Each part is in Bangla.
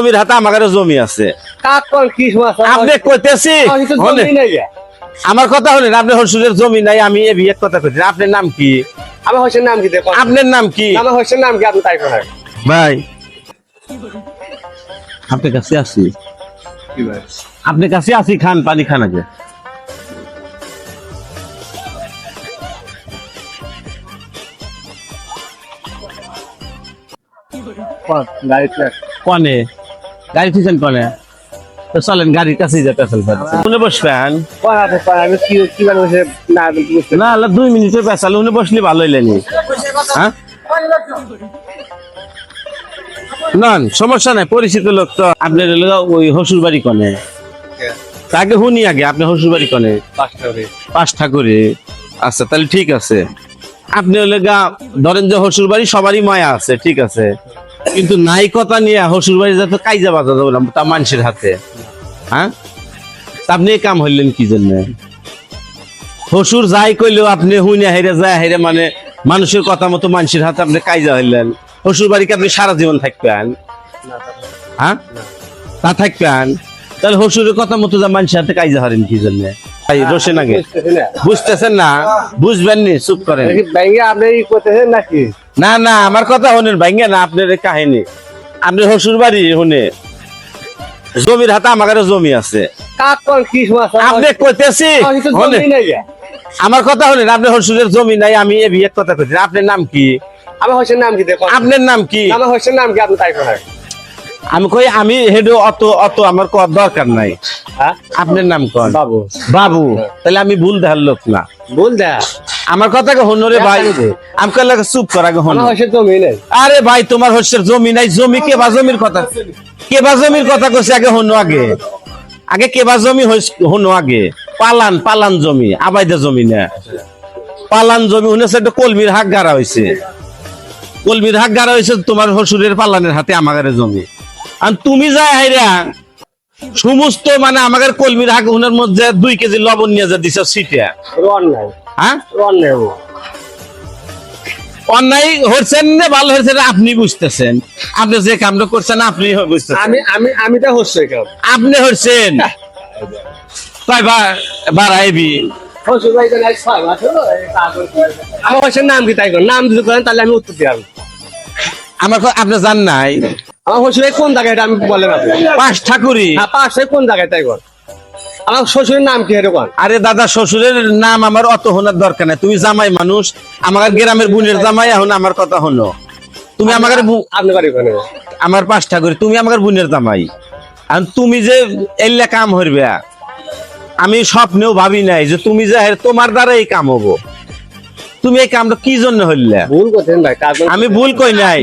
জমির হাতে আমাদের জমি আছে। আপনি কইতেছি আমার কথা হলেন, আপনি হরসুরের জমি নাই, আমি এ বিয়ে কথা কইছি। আপনার নাম কি? আমার হোসেন নাম কি? আপনার নাম কি? আমার হোসেন নাম কি? আপনি তাই করেন ভাই, আপনার কাছে আসি, কি ভাই? আপনার কাছে আসি, খান পানি খান আগে। কনে গাড়ি ঠিকেন কনে তো চলেন, গাড়ির কাছেই যেতে চলবেন। উনি বসবেন আমি কি না, 2 মিনিটের পেছাল উনি বসলে ভালো হইলেনি। হ্যাঁ না, সমস্যা নাই, পরিচিত লোক তো। আপনার ওই হসুর বাড়ি কনে তাকে শুনি আগে, আপনি হসুর বাড়ি কনে? 5 ঠাকুরে। আচ্ছা, তাহলে ঠিক আছে। আপনি হলে গা ধরেন যে হসুর বাড়ি সবারই মায়া আছে, ঠিক আছে, কিন্তু নাই কথা নিয়ে হসুর বাড়ি যাতে কাইজা বাজা যাবো তা মানুষের হাতে। হ্যাঁ, আপনি এই কাম হইলেন কি জন্য? হসুর যাই কইলেও আপনি হুইনে হেরে যায় হেরে, মানে মানুষের কথা মতো মানুষের হাতে আপনি কাইজা হইলেন। হসুর বাড়িকে আপনি সারা জীবন থাকবেন? হ্যাঁ, তা থাকবেন। তাহলে হসুরের কথা মতো যা মানুষের হাতে কাইজা হরেন কি জন্য? রোশন আগে বুঝতেছেন না, বুঝবেন নি, চুপ করেন। নাকি? না না, আমার কথা শুনেন ভাইঙ্গা না, আপনার কাহিনী। আপনি হসুর বাড়ি শুনে জমির হাতে আমাদের জমি আছে। আপনি কইতেছি আমার কথা শুনেন, আপনি হসুরের জমি নাই, আমি এ বিয়ে কথা কইছি। আপনার নাম কি? আমার হোসেন নাম কি? আপনার নাম কি? আমার হোসেন নাম কি? আপনি তাই করেন। আমি কই আমি হেডো অত অত আমার দরকার নাই। আপনার নাম কোন? বাবু। বাবু, তাহলে আমি ভুল দেখার লোক না। বল দা আমার কথা হনো রে ভাই, আমি কইলে চুপ কর আগে হনো। জমি নেই। আরে ভাই, তোমার হচ্ছে জমি নাই। জমি কে বা জমির কথা, কে বা জমির কথা কইছে আগে হনো। আগে আগে কে বা জমি হনো আগে। পালান জমি, আবাইদা জমি না, পালান জমি হইছে। একটা কলমির হাক গাড়া হইছে, কলমির হাক গাড়া হইছে তোমার হসুরের পালানের হাতে আমাদের জমি। আর তুমি যাই হাইরা সমস্ত মানে আমাদের কলমির হাক উনার মধ্যে 2 কেজি লবণ নিয়ে যা দিছ সিটিয়া। হ্যাঁ, অন্যায় হচ্ছেন না ভালো হচ্ছে আপনি বুঝতেছেন। আপনি যে কামটা করছেন আপনি বুঝতেছেন। আমি তো হচ্ছে আপনি হচ্ছেন কয় বাড়াইবি। আমার হোসেন নাম কি? তাই করেন। নাম যদি করেন তাহলে আমি উত্তর দিই। আমার আপনি জান নাই আমার শ্বশুরের কোন জায়গায়? আমি বলেন আপনি। 5 ঠাকুরি। পাশে কোন জায়গায়? তাই কর। আমার শ্বশুরের নাম কি? এরকম। আরে দাদা, শ্বশুরের নাম আমার অত হোনার দরকার নাই। তুমি জামাই মানুষ, আমার গ্রামের বোনের জামাই। এখন আমার কথা হনো, তুমি আমাদের আপনি বাড়ি কোনে? আমার 5 ঠাকুরি, তুমি আমাদের বোনের জামাই। আর তুমি যে এল্লা কাম হইবে, আমি স্বপ্নেও ভাবি নাই যে তুমি যে তোমার দ্বারা এই কাম হবো। তুমি এই কামটা কি জন্য হইলে? ভুল করছেন ভাই। আমি ভুল কই নাই,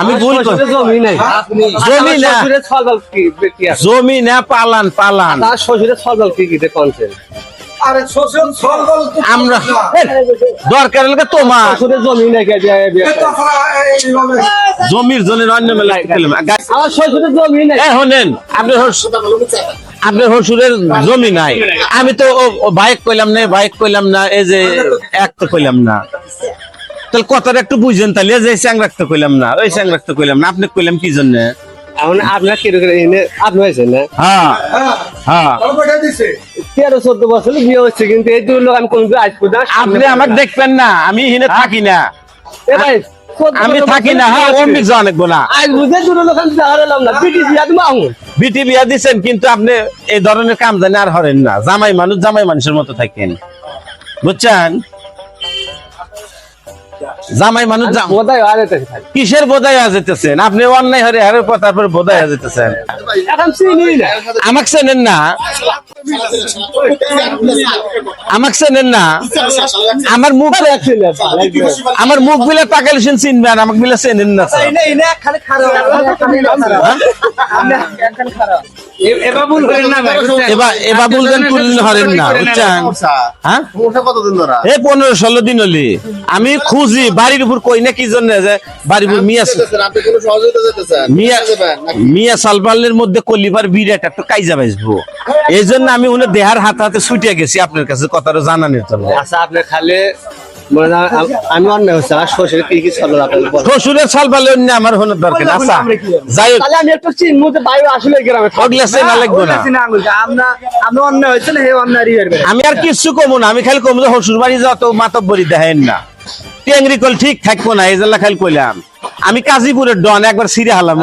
আমি ভুল কই। জমি নাই, জমি না, জমি না, পালান। তার শ্বশুরের ছলবল কি কনছেন? আমরা দরকার হলে তোমার জমি নাই, জমির জন্য অন্য মেলা আমার শ্বশুরের জমি নাই। শোনেন, আপনার হসুরের জমি নাই। আমি তো বাইক কইলাম না, এই যে এক তো কইলাম না। তাহলে কথাটা একটু বুঝেন। তাহলে যে চ্যাং রাখতে কইলাম না, ওই চ্যাং রাখতে কইলাম না, আপনি কইলাম কি জন্য? আপনার আপনি হয়েছেন না? হ্যাঁ হ্যাঁ, 13-14 বছর বিয়ে হচ্ছে, কিন্তু এই 2 লোক আমি কোন আজ পর্যন্ত। আপনি আমাকে দেখবেন না, আমি হিনে থাকি না, আমি থাকি না। হ্যাঁ, অমনি জানবো না। আজ বুঝে 2 লোক আমি হারালাম না। বিটি বিয়া দিচ্ছেন, কিন্তু আপনি এই ধরনের কাম জানে আর হরেন না। জামাই মানুষ জামাই মানুষের মতো থাকেন, বুঝছেন? জামাই মানুষ বোধাই কিসের বোধাই যেতেছেন আপনি? অন্যায় হরে হারের পর তারপরে বোধাই যেতেছেন। আমাকে চেনেন না, আমাকে চেনেন না। আমার মুখ বিলে তাকালে চিনবেন, আমাকে বিলে চেনেন না। এবার বলবেন কোনদিন হরেন না, বুঝছেন? হ্যাঁ, 15-16 দিন হলি আমি খুঁজি বাড়ির উপর। কই না কি জন্য যে বাড়ির উপর মিয়া সালবালের মধ্যে কলিবার বিরাট একটা কাইজা বাজবো। এই জন্য আমি উনি দেহার হাতে ছুটিয়ে গেছি আপনার কাছে কথাটা জানানোর জন্য। আচ্ছা, আপনি খালি মনে হয় আমি অন্যায় হচ্ছে আমার শ্বশুরের কি চলো আপনার বলেন। শ্বশুরের সাল পালে অন্য আমার হনোর দরকার নেই। আচ্ছা যাই হোক, তাহলে আমি একটু চিনবো যে বাইরে আসলে গ্রামে থাকে। ওগুলা চেনা লাগবো না। আমরা অন্যায় হয়েছে না হে অন্যায় রিয়ার আমি আর কিছু কমু না, আমি খালি কমু যে শ্বশুর বাড়ি যত মাতব্বরি দেখেন না, টেংরি কল ঠিক থাকবো না, এই জেলা খালি কইলাম। আমি কাজীপুরের ডন, একবার সিরে হালাম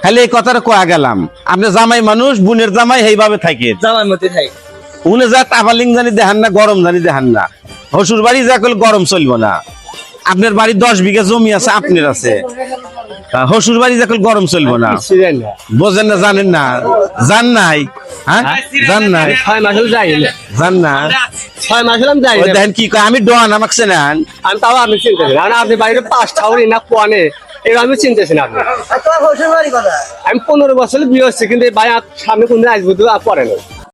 খালি এই কথাটা কয়া গেলাম। আপনি জামাই মানুষ, বোনের জামাই এইভাবে থাকে। জামার মধ্যে থাকে উনি যা তাফালিং জানি দেখান না, গরম জানি দেখান না। শ্বশুর বাড়ি যা করলে গরম চলবো না। আপনার বাড়ি 10 বিঘা জমি আছে, আপনার আছে, শ্বশুর বাড়ি যা করলে গরম চলবো না। ছিলেন না বোঝেন না, জানেন না, জান নাই, হ্যাঁ জান নাই, 6 মাস হলো যাই না জান না। 6 মাস হলাম যাই ওই না দেখেন কি কয়, আমি ডন, আমাকে চেনেন? আমি তাও আমি চিনতেছি না আপনি বাইরে 5 ঠাউরি না কোয়ানে এগুলো আমি চিনতেছি না আপনি তোমার শ্বশুর বাড়ি কথা আমি 15 বছর বিয়ে হচ্ছে কিন্তু এই ভাই সামনে কোনদিন আসবো তো পরে না